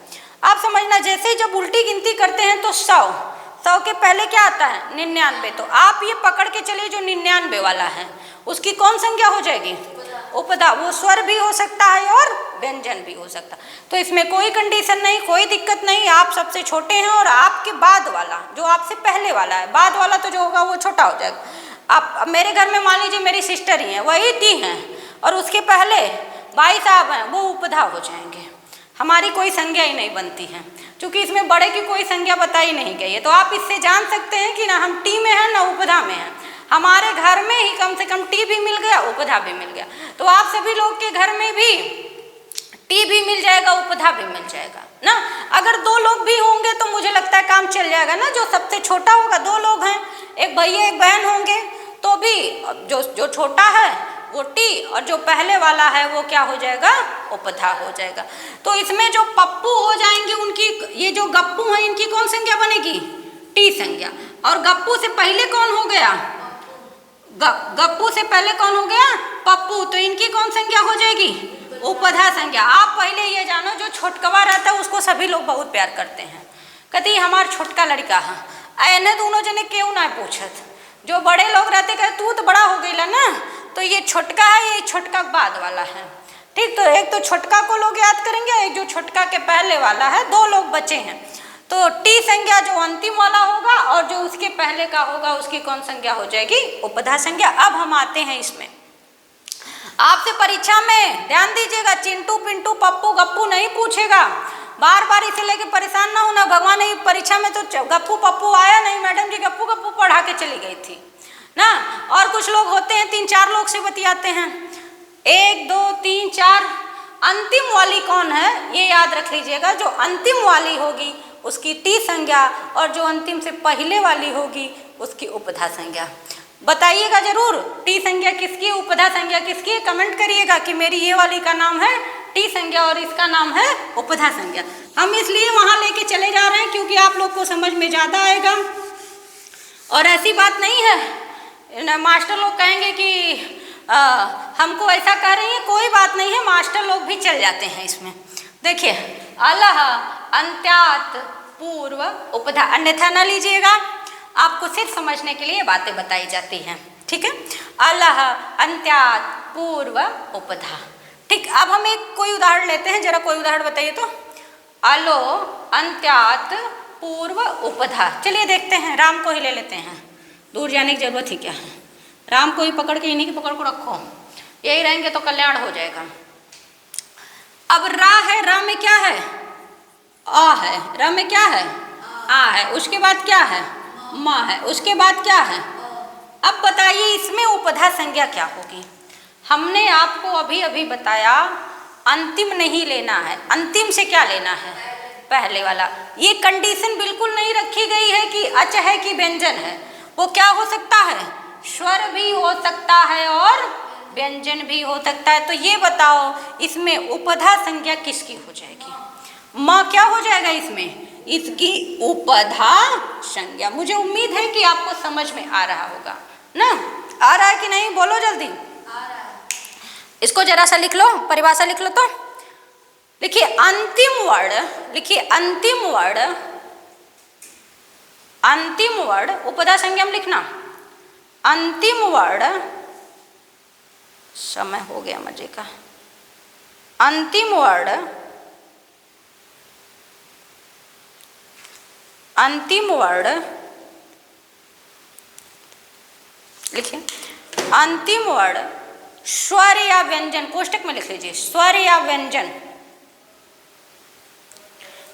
आप समझना, जैसे जब उल्टी गिनती करते हैं तो 100 के पहले क्या आता है? 99। तो आप ये पकड़ के चलिए जो 99 वाला है उसकी कौन संज्ञा हो जाएगी? उपधा। वो स्वर भी हो सकता है और व्यंजन भी हो सकता है। तो इसमें कोई कंडीशन नहीं, कोई दिक्कत नहीं। आप सबसे छोटे हैं और आपके बाद वाला जो आपसे पहले वाला है, बाद वाला तो जो होगा वो छोटा हो जाएगा। आप मेरे घर में मान लीजिए मेरी सिस्टर ही हैं, वही टी हैं, और उसके पहले भाई साहब हैं, वो उपधा हो जाएंगे। हमारी कोई संज्ञा ही नहीं बनती है, क्योंकि इसमें बड़े की कोई संज्ञा बताई नहीं गई है। तो आप इससे जान सकते हैं कि ना हम टी में हैं ना उपधा में हैं। हमारे घर में ही कम से कम टी भी मिल गया, उपधा भी मिल गया। तो आप सभी लोग के घर में भी टी भी मिल जाएगा, उपधा भी मिल जाएगा ना। अगर 2 लोग भी होंगे तो मुझे लगता है काम चल जाएगा ना। जो सबसे छोटा होगा, 2 लोग हैं, एक भैया एक बहन होंगे, तो भी जो छोटा है वो टी और जो पहले वाला है वो क्या हो जाएगा? उपधा हो जाएगा। तो इसमें जो पप्पू हो जाएंगे उनकी, ये जो गप्पू हैं इनकी कौन संज्ञा बनेगी? टी संज्ञा। और गप्पू से पहले कौन हो गया? गप्पू से पहले कौन हो गया? पप्पू। तो इनकी कौन संज्ञा हो जाएगी? उपधा संज्ञा। आप पहले ये जानो, जो छोटकवा रहता है उसको सभी लोग बहुत प्यार करते हैं, कहती हमार छोटका लड़का है। ऐने दोनों जने क्यों ना पूछत, जो बड़े लोग रहते कहते तू तो बड़ा हो गई ना, तो ये छोटका है, ये छोटका बाद वाला है, ठीक। तो एक तो छोटका को लोग याद करेंगे, एक जो छोटका के पहले वाला है, 2 लोग बचे हैं। तो टी संज्ञा जो अंतिम वाला होगा और जो उसके पहले का होगा उसकी कौन संज्ञा हो जाएगी? उपधा संज्ञा। अब हम आते हैं इसमें, आपसे परीक्षा में ध्यान दीजिएगा, चिंटू, पिंटू, पप्पू, गप्पू नहीं पूछेगा। बार बार इसे लेके परेशान ना होना। भगवान ने परीक्षा में तो गप्पू पप्पू आया नहीं, मैडम जी गप्पू गप्पू पढ़ा के चली गई थी ना। और कुछ लोग होते हैं 3-4 लोग से बतियाते हैं, 1 2 3 4। अंतिम वाली कौन है ये याद रख लीजिएगा। जो अंतिम वाली होगी उसकी टी संज्ञा, और जो अंतिम से पहले वाली होगी उसकी उपधा संज्ञा। बताइएगा जरूर टी संज्ञा किसकी, उपधा संज्ञा किसकी है। कमेंट करिएगा कि मेरी ये वाली का नाम है टी संज्ञा और इसका नाम है उपधा संज्ञा। हम इसलिए वहाँ लेके चले जा रहे हैं क्योंकि आप लोग को समझ में ज़्यादा आएगा। और ऐसी बात नहीं है मास्टर लोग कहेंगे कि हमको ऐसा कह रही है, कोई बात नहीं है, मास्टर लोग भी चल जाते हैं इसमें। देखिए अलह अंत्यात पूर्व उपधा, अन्यथा न लीजिएगा, आपको सिर्फ समझने के लिए बातें बताई जाती हैं, ठीक है। अलह अंत्यात पूर्व उपधा, ठीक। अब हम एक कोई उदाहरण लेते हैं, जरा कोई उदाहरण बताइए तो। अलो अंत्यात पूर्व उपधा, चलिए देखते हैं। राम को ही ले लेते हैं, दूर जाने की जरूरत ही क्या है। राम को ही पकड़ के, इन्हीं की पकड़ को रखो, यही रहेंगे तो कल्याण हो जाएगा। अब रा है, रा में क्या है, आ है, रा में क्या है, आ है, उसके बाद क्या है, माँ है, उसके बाद क्या है। अब बताइए इसमें उपधा संज्ञा क्या होगी। हमने आपको अभी अभी बताया अंतिम नहीं लेना है। अंतिम से क्या लेना है, पहले वाला। ये कंडीशन बिल्कुल नहीं रखी गई है कि अच है कि व्यंजन है। वो क्या हो सकता है, स्वर भी हो सकता है और व्यंजन भी हो सकता है। तो ये बताओ इसमें उपधा संज्ञा किसकी हो जाएगी। माँ क्या हो जाएगा इसमें, इसकी उपधा संज्ञा। मुझे उम्मीद है कि आपको समझ में आ रहा होगा ना। आ रहा है कि नहीं, बोलो जल्दी। आ रहा है। इसको जरा सा लिख लो, परिभाषा लिख लो तो। लिखिए अंतिम वर्ड, लिखिए अंतिम वर्ड, अंतिम वर्ड उपधा संज्ञा में लिखना। अंतिम वर्ड, समय हो गया मजे का। अंतिम वर्ड, अंतिम वर्ड लिखिए। अंतिम वर्ड स्वर या व्यंजन, कोष्टक में लिख लीजिए, स्वर या व्यंजन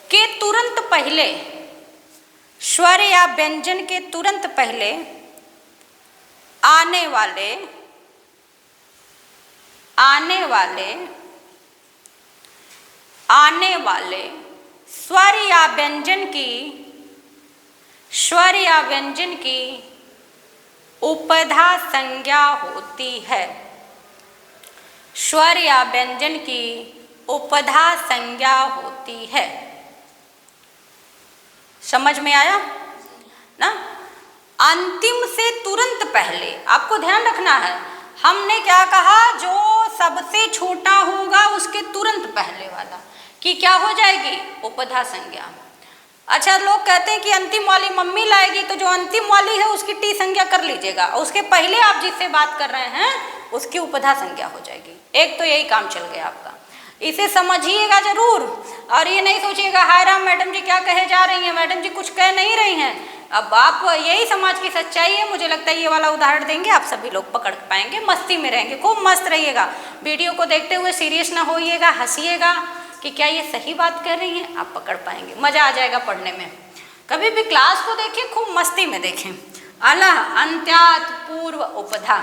के तुरंत पहले, स्वर या व्यंजन के तुरंत पहले आने वाले, आने वाले, आने वाले स्वर या व्यंजन की, स्वर या व्यंजन की उपधा संज्ञा होती है। स्वर या व्यंजन की उपधा संज्ञा होती है। समझ में आया ना। अंतिम से तुरंत पहले आपको ध्यान रखना है। हमने क्या कहा, जो सबसे छोटा होगा उसके तुरंत पहले वाला कि क्या हो जाएगी, उपधा संज्ञा। अच्छा, लोग कहते हैं कि अंतिम वाली मम्मी लाएगी, तो जो अंतिम वाली है उसकी टी संज्ञा कर लीजिएगा, उसके पहले आप जिससे बात कर रहे हैं उसकी उपधा संज्ञा हो जाएगी। एक तो यही काम चल गया आपका, इसे समझिएगा जरूर। और ये नहीं सोचिएगा हाय राम मैडम जी क्या कहे जा रही हैं, मैडम जी कुछ कह नहीं रही हैं। अब आप, यही समाज की सच्चाई है। मुझे लगता है ये वाला उदाहरण देंगे आप सभी लोग पकड़ पाएंगे, मस्ती में रहेंगे, खूब मस्त रहिएगा। वीडियो को देखते हुए सीरियस ना होइएगा, हंसिएगा कि क्या ये सही बात कर रही हैं, आप पकड़ पाएंगे, मज़ा आ जाएगा पढ़ने में। कभी भी क्लास को देखें, खूब मस्ती में देखें। अलह अंत्यात पूर्व उपधा।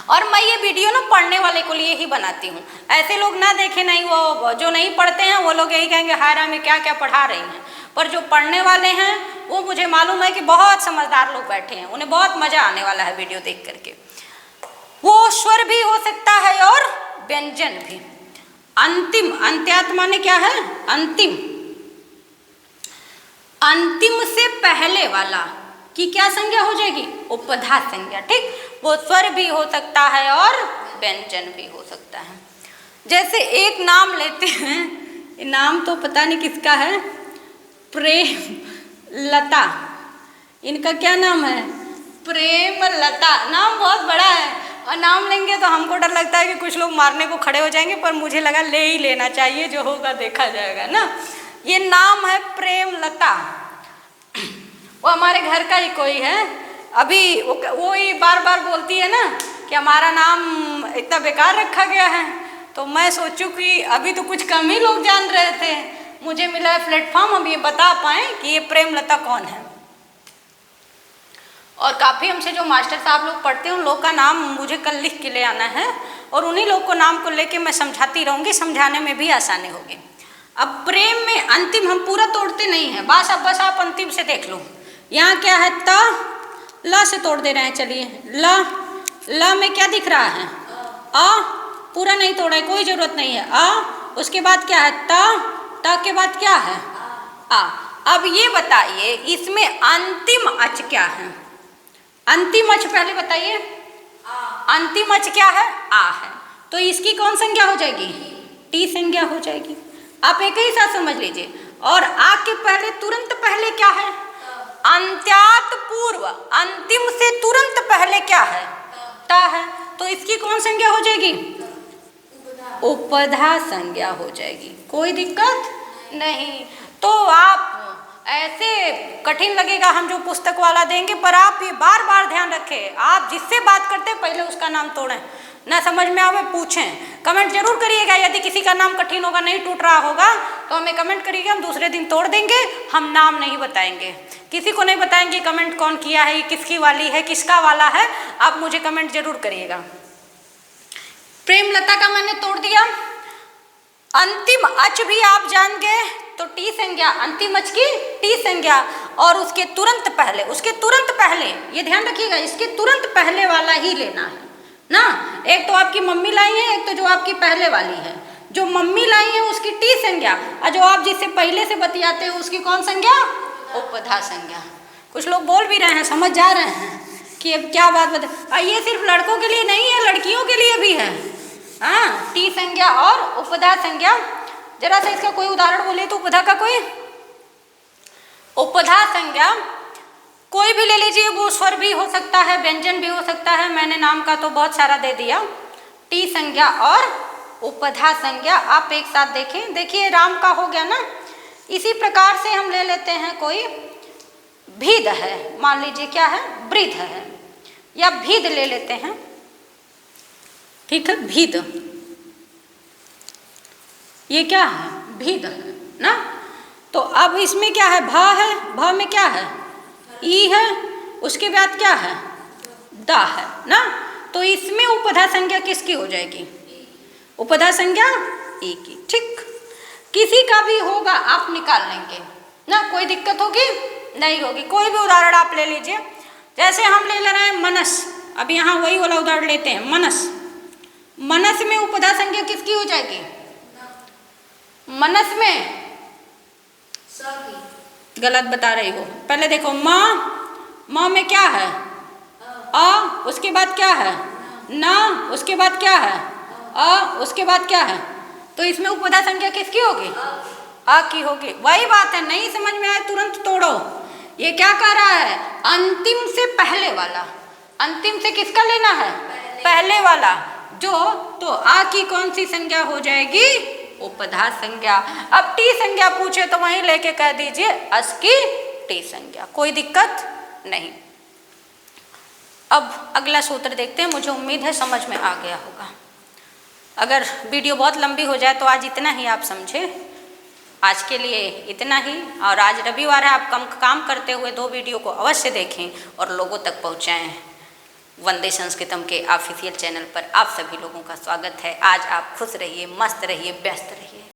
और मैं ये वीडियो ना पढ़ने वाले को लिए ही बनाती हूँ, ऐसे लोग ना देखें, नहीं वो जो नहीं पढ़ते हैं वो लोग यही कहेंगे हाय राम में क्या क्या पढ़ा रही हैं। पर जो पढ़ने वाले हैं वो मुझे मालूम है कि बहुत समझदार लोग बैठे हैं, उन्हें बहुत मज़ा आने वाला है वीडियो देख करके। वो स्वर भी हो सकता है और व्यंजन भी। अंतिम, अंत्यात माने क्या है, अंतिम, अंतिम से पहले वाला की क्या संज्ञा हो जाएगी, उपधा संज्ञा। ठीक, वो स्वर भी हो सकता है और व्यंजन भी हो सकता है। जैसे एक नाम लेते हैं, नाम तो पता नहीं किसका है, प्रेम लता, इनका क्या नाम है, प्रेम लता। नाम बहुत बड़ा है और नाम लेंगे तो हमको डर लगता है कि कुछ लोग मारने को खड़े हो जाएंगे, पर मुझे लगा ले ही लेना चाहिए, जो होगा देखा जाएगा ना। ये नाम है प्रेम लता, वो हमारे घर का ही कोई है। अभी वो ही बार बार बोलती है ना कि हमारा नाम इतना बेकार रखा गया है, तो मैं सोचूं कि अभी तो कुछ कम ही लोग जान रहे थे, मुझे मिला है प्लेटफॉर्म, हम ये बता पाएँ कि ये प्रेमलता कौन है। और काफ़ी हमसे जो मास्टर साहब लोग पढ़ते हैं उन लोग का नाम मुझे कल लिख के ले आना है और उन्हीं लोग को नाम को लेके मैं समझाती रहूँगी, समझाने में भी आसानी होगी। अब प्रेम में अंतिम हम पूरा तोड़ते नहीं हैं, बस आप अंतिम से देख लो। यहाँ क्या है, त ला से तोड़ दे रहे हैं। चलिए ला में क्या दिख रहा है, आ, पूरा नहीं तोड़ा है, कोई ज़रूरत नहीं है। आ, उसके बाद क्या है, ता के बाद क्या है, आ। अब ये बताइए इसमें अंतिम अच क्या है, अंतिम अच पहले बताइए। अंतिम अच क्या है, आ है, तो इसकी कौन संज्ञा हो जाएगी, टी संज्ञा हो जाएगी। आप एक ही साथ समझ लीजिए। और आ के पहले तुरंत पहले क्या है, अंत्यात पूर्व, अंतिम से तुरंत पहले क्या है, ता है, तो इसकी कौन संज्ञा हो जाएगी, उपधा संज्ञा हो जाएगी। कोई दिक्कत नहीं। तो आप ऐसे कठिन लगेगा हम जो पुस्तक वाला देंगे, पर आप ये बार बार ध्यान रखें, आप जिससे बात करते हैं पहले उसका नाम तोड़ें, ना समझ में आवे पूछें। कमेंट जरूर करिएगा, यदि किसी का नाम कठिन होगा, नहीं टूट रहा होगा तो हमें कमेंट करिएगा, हम दूसरे दिन तोड़ देंगे। हम नाम नहीं बताएंगे, किसी को नहीं बताएंगे कमेंट कौन किया है, किसकी वाली है, किसका वाला है, आप मुझे कमेंट जरूर करिएगा। प्रेमलता का मैंने तोड़ दिया। अंतिम अच भी आप जान गए, तो टी संज्ञा, अंतिम अच की टी संज्ञा, और उसके तुरंत पहले ये ध्यान रखिएगा, इसके तुरंत पहले वाला ही लेना है ना। एक तो आपकी मम्मी लाई है, एक तो जो आपकी पहले वाली है। जो मम्मी लाई है उसकी टी संज्ञा, और जो आप जिससे पहले से बतियाते हो उसकी कौन संज्ञा, उपधा संज्ञा। कुछ लोग बोल भी रहे हैं, समझ जा रहे हैं कि अब क्या बात बता। ये सिर्फ लड़कों के लिए नहीं है, लड़कियों के लिए भी है। हाँ, टी संज्ञा और उपधा संज्ञा। जरा सा इसका कोई उदाहरण बोले तो, उपधा का कोई, उपधा संज्ञा कोई भी ले लीजिए, वो स्वर भी हो सकता है, व्यंजन भी हो सकता है। मैंने नाम का तो बहुत सारा दे दिया। टी संज्ञा और उपधा संज्ञा आप एक साथ देखें। देखिए राम का हो गया ना, इसी प्रकार से हम ले लेते हैं कोई भीद है, मान लीजिए क्या है, वृद्ध है, या भीद ले लेते हैं, ठीक है, भीद, ये क्या है, भीद है ना। तो अब इसमें क्या है, भा है, भा में क्या है, ई है, उसके बाद क्या है, दा है ना। तो इसमें उपधा संज्ञा किसकी हो जाएगी, उपधा संज्ञा ई की। ठीक, किसी का भी होगा आप निकाल लेंगे ना, कोई दिक्कत होगी नहीं होगी। कोई भी उदाहरण आप ले लीजिए, जैसे हम ले रहे हैं मनस, अब यहाँ वही वाला उदाहरण लेते हैं, मनस। मनस में उपधा संज्ञा किसकी हो जाएगी, मनस में, गलत बता रही हो, पहले देखो माँ में क्या है, आ, उसके बाद क्या है, ना, उसके बाद क्या है, आ, उसके बाद क्या है, तो इसमें उपधा संज्ञा किसकी होगी, आ की होगी। वही बात है, नहीं समझ में आए तुरंत तोड़ो। ये क्या कह रहा है, अंतिम से पहले वाला, अंतिम से किसका लेना है, पहले वाला जो, तो आ की कौन सी संज्ञा हो जाएगी, उपधा संज्ञा। अब टी संज्ञा पूछे तो वहीं लेके कह दीजिए अस की टी संज्ञा, कोई दिक्कत नहीं। अब अगला सूत्र देखते हैं, मुझे उम्मीद है समझ में आ गया होगा। अगर वीडियो बहुत लंबी हो जाए तो आज इतना ही आप समझे, आज के लिए इतना ही। और आज रविवार है, आप कम काम करते हुए 2 वीडियो को अवश्य देखें और लोगों तक पहुंचाएं। वंदे संस्कृतम के ऑफिशियल चैनल पर आप सभी लोगों का स्वागत है। आज आप खुश रहिए, मस्त रहिए, व्यस्त रहिए।